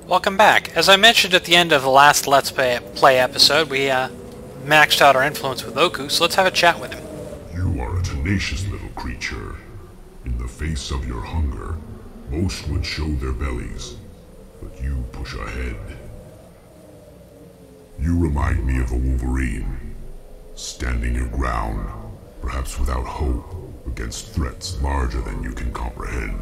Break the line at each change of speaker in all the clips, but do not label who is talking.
Welcome back. As I mentioned at the end of the last Let's Play episode, we maxed out our influence with Oku, so let's have a chat with him.
You are a tenacious little creature. In the face of your hunger, most would show their bellies, but you push ahead. You remind me of a wolverine, standing your ground, perhaps without hope, against threats larger than you can comprehend.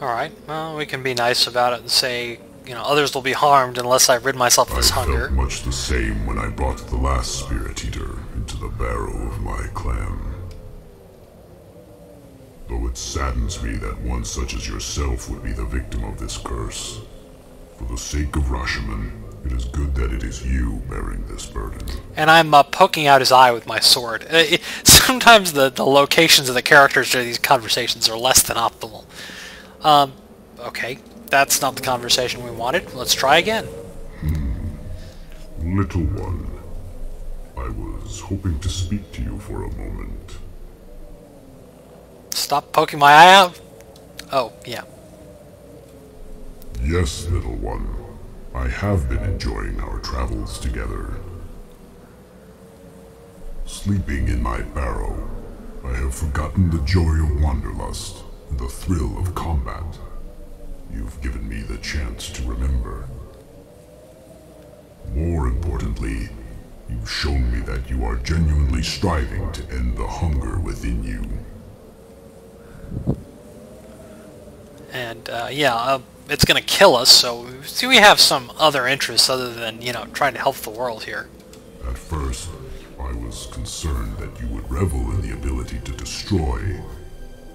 Alright, well, we can be nice about it and say, you know, others will be harmed unless I rid myself of this hunger.
I felt much the same when I brought the last Spirit Eater into the barrow of my clan. Though it saddens me that one such as yourself would be the victim of this curse. For the sake of Rashomon, it is good that it is you bearing this burden. And
I'm poking out his eye with my sword. Sometimes the locations of the characters during these conversations are less than optimal. Okay, that's not the conversation we wanted. Let's try again.
Little one, I was hoping to speak to you for a moment.
Stop poking my eye out? Oh, yeah.
Yes, little one. I have been enjoying our travels together. Sleeping in my barrow, I have forgotten the joy of wanderlust and the thrill of combat. You've given me the chance to remember. More importantly, you've shown me that you are genuinely striving to end the hunger within you.
And, it's gonna kill us, so we have some other interests other than, you know, trying to help the world here.
At first, I was concerned that you would revel in the ability to destroy.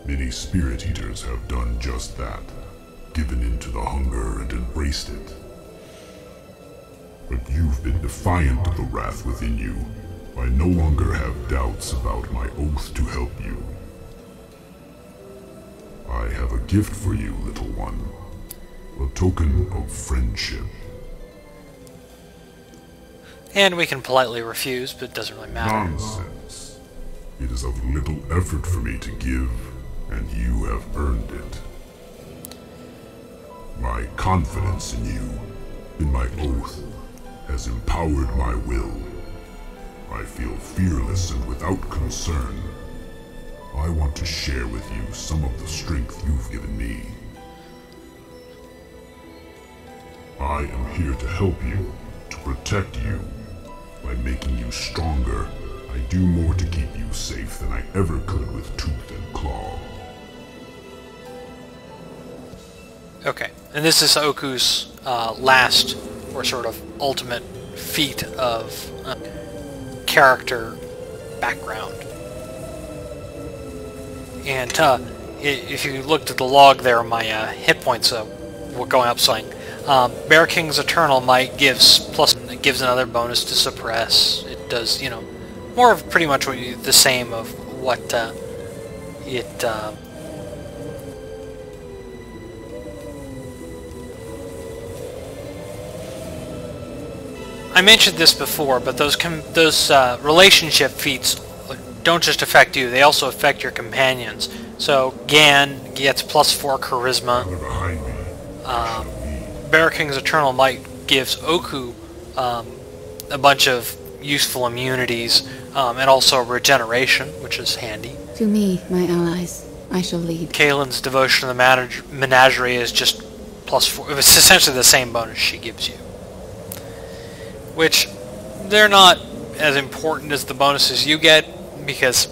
Many Spirit Eaters have done just that, given into the hunger and embraced it. But you've been defiant of the wrath within you. I no longer have doubts about my oath to help you. I have a gift for you, little one. A token of friendship.
And we can politely refuse, but it doesn't really matter.
Nonsense. It is of little effort for me to give, and you have earned it. My confidence in you, in my oath, has empowered my will. I feel fearless and without concern. I want to share with you some of the strength you've given me. I am here to help you, to protect you. By making you stronger, I do more to keep you safe than I ever could with tooth and claw.
Okay, and this is Oku's last, or sort of ultimate feat of character background. And if you looked at the log there, my hit points were going up something. Bear King's Eternal Might gives another bonus to suppress. It does, you know, more of pretty much the same of what I mentioned this before, but those relationship feats don't just affect you; they also affect your companions. So Gan gets +4 charisma.
Behind me.
Bear King's Eternal Might gives Oku a bunch of useful immunities and also regeneration, which is handy.
To me, my allies, I shall lead.
Kaylin's Devotion to the Menagerie is just +4. It's essentially the same bonus she gives you. Which, they're not as important as the bonuses you get, because,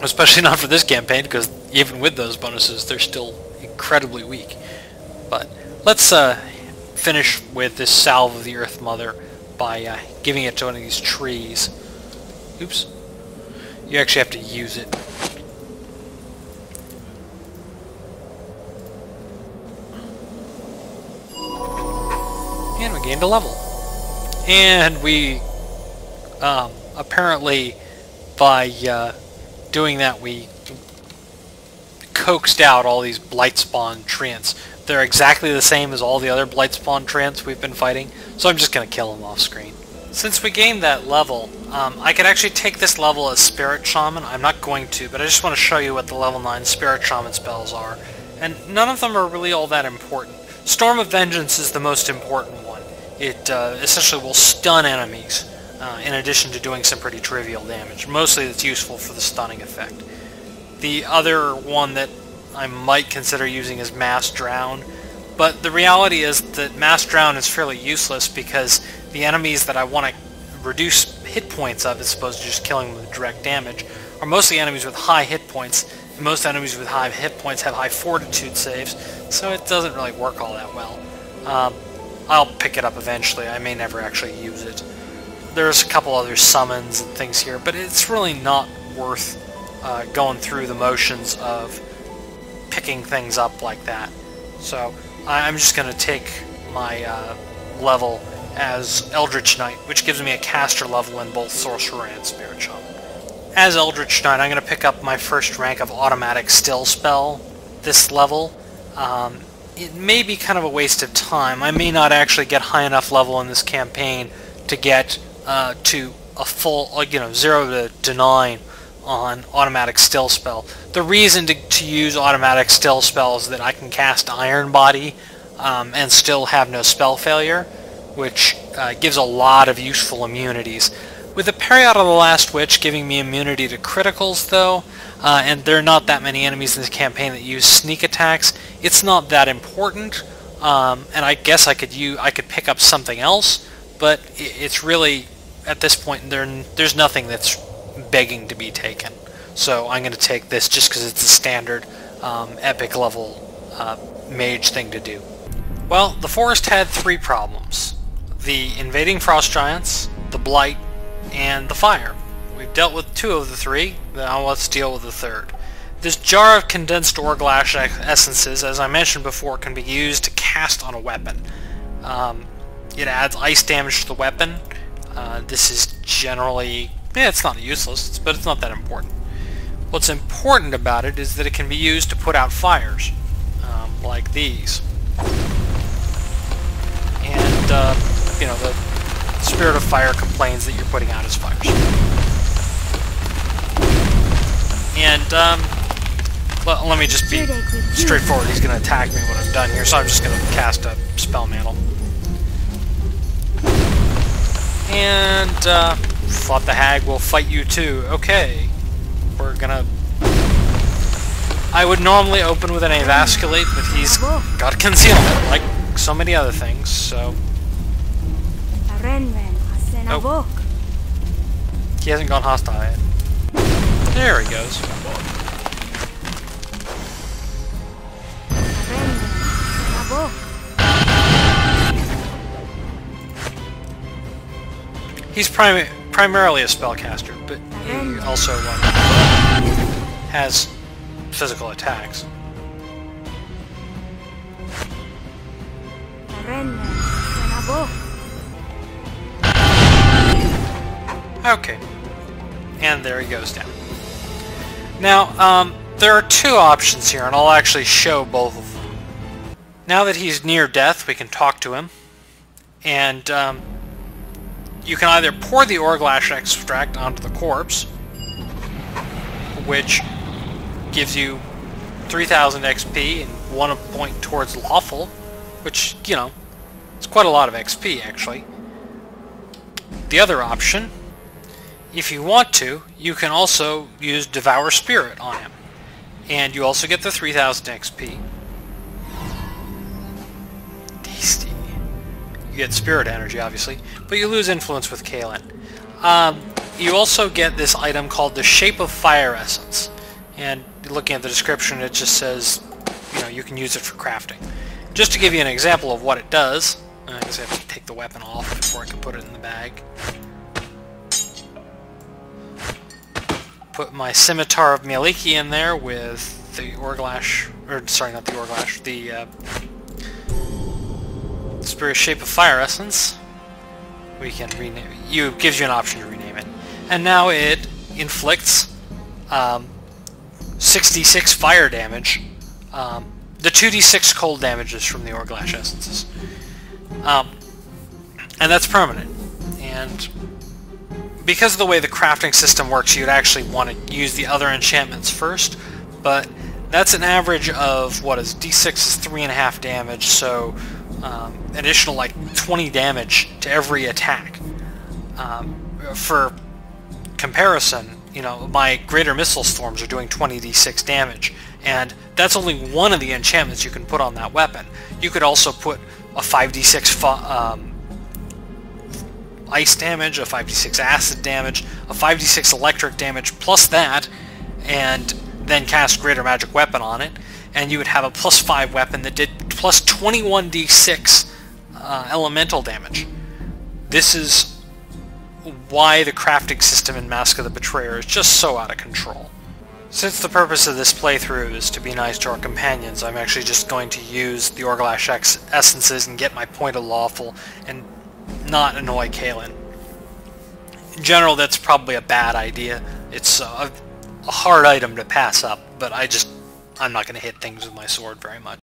especially not for this campaign, because even with those bonuses, they're still incredibly weak. But let's finish with this Salve of the Earth Mother by giving it to one of these trees. Oops. You actually have to use it. And we gained a level. And we, apparently, by doing that, we coaxed out all these Blightspawn treants. They're exactly the same as all the other Blightspawn treants we've been fighting, so I'm just going to kill them off screen. Since we gained that level, I could actually take this level as Spirit Shaman. I'm not going to, but I just want to show you what the level 9 Spirit Shaman spells are. and none of them are really all that important. Storm of Vengeance is the most important one. It essentially will stun enemies, in addition to doing some pretty trivial damage. Mostly it's useful for the stunning effect. The other one that I might consider using is Mass Drown, but the reality is that Mass Drown is fairly useless because the enemies that I want to reduce hit points of, as opposed to just killing them with direct damage, are mostly enemies with high hit points, and most enemies with high hit points have high fortitude saves, so it doesn't really work all that well. I'll pick it up eventually. I may never actually use it. There's a couple other summons and things here, but it's really not worth going through the motions of picking things up like that. So I'm just going to take my level as Eldritch Knight, which gives me a caster level in both Sorcerer and Spirit Shaman. As Eldritch Knight, I'm going to pick up my first rank of Automatic Still spell this level. It may be kind of a waste of time. I may not actually get high enough level in this campaign to get to a full, 0 to 9 on Automatic Still spell. The reason to use Automatic Still spell is that I can cast Iron Body and still have no spell failure, which gives a lot of useful immunities. With the Parry Out of the Last Witch giving me immunity to criticals, though, and there are not that many enemies in this campaign that use sneak attacks, it's not that important. And I guess I could pick up something else, but it's really, at this point, there's nothing that's begging to be taken. So I'm going to take this just because it's a standard epic level mage thing to do. Well, the forest had 3 problems: the invading frost giants, the blight, and the fire. We've dealt with 2 of the 3, now let's deal with the 3rd. This jar of condensed Orglash essences, as I mentioned before, can be used to cast on a weapon. It adds ice damage to the weapon. This is generally, it's not useless, but it's not that important. What's important about it is that it can be used to put out fires, like these. And, the Spirit of Fire complains that you're putting out his fires. And, let me just be straightforward. He's going to attack me when I'm done here, so I'm just going to cast a Spell Mantle. And, Flop the Hag will fight you too. Okay. We're gonna... I would normally open with an Avasculate, but he's got Concealment, like so many other things, so... Oh. He hasn't gone hostile yet. There he goes. He's primarily a spellcaster, but he also has physical attacks. Okay. And there he goes down. Now, there are 2 options here, and I'll actually show both of them. Now that he's near death, we can talk to him. And, you can either pour the Orglash extract onto the corpse, which gives you 3,000 XP and 1 point towards Lawful, which, it's quite a lot of XP, actually. The other option, if you want to, you can also use Devour Spirit on him, and you also get the 3,000 XP. Tasty. You get Spirit Energy, obviously, but you lose influence with Kaelin. You also get this item called the Shape of Fire Essence, and looking at the description, it just says, you can use it for crafting. Just to give you an example of what it does, I guess I have to take the weapon off before I can put it in the bag. Put my Scimitar of Mieliki in there with the Orglash, or sorry, not the Orglash, the Spirit Shape of Fire Essence. We can rename it. It gives you an option to rename it. And now it inflicts 66 fire damage. The 2d6 cold damage is from the Orglash Essences. And that's permanent. And because of the way the crafting system works, you'd actually want to use the other enchantments first, but That's an average of, what is, d6 is 3.5 damage, so additional like 20 damage to every attack. For comparison, you know, my greater missile storms are doing 20d6 damage, and that's only one of the enchantments you can put on that weapon. You could also put a 5d6 ice damage, a 5d6 acid damage, a 5d6 electric damage plus that, and then cast Greater Magic Weapon on it, and you would have a +5 weapon that did plus 21d6 elemental damage. This is why the crafting system in Mask of the Betrayer is just so out of control. Since the purpose of this playthrough is to be nice to our companions, I'm actually just going to use the Orglash essences and get my point of lawful and not annoy Kaelin. In general, that's probably a bad idea. It's a hard item to pass up, but I'm not going to hit things with my sword very much.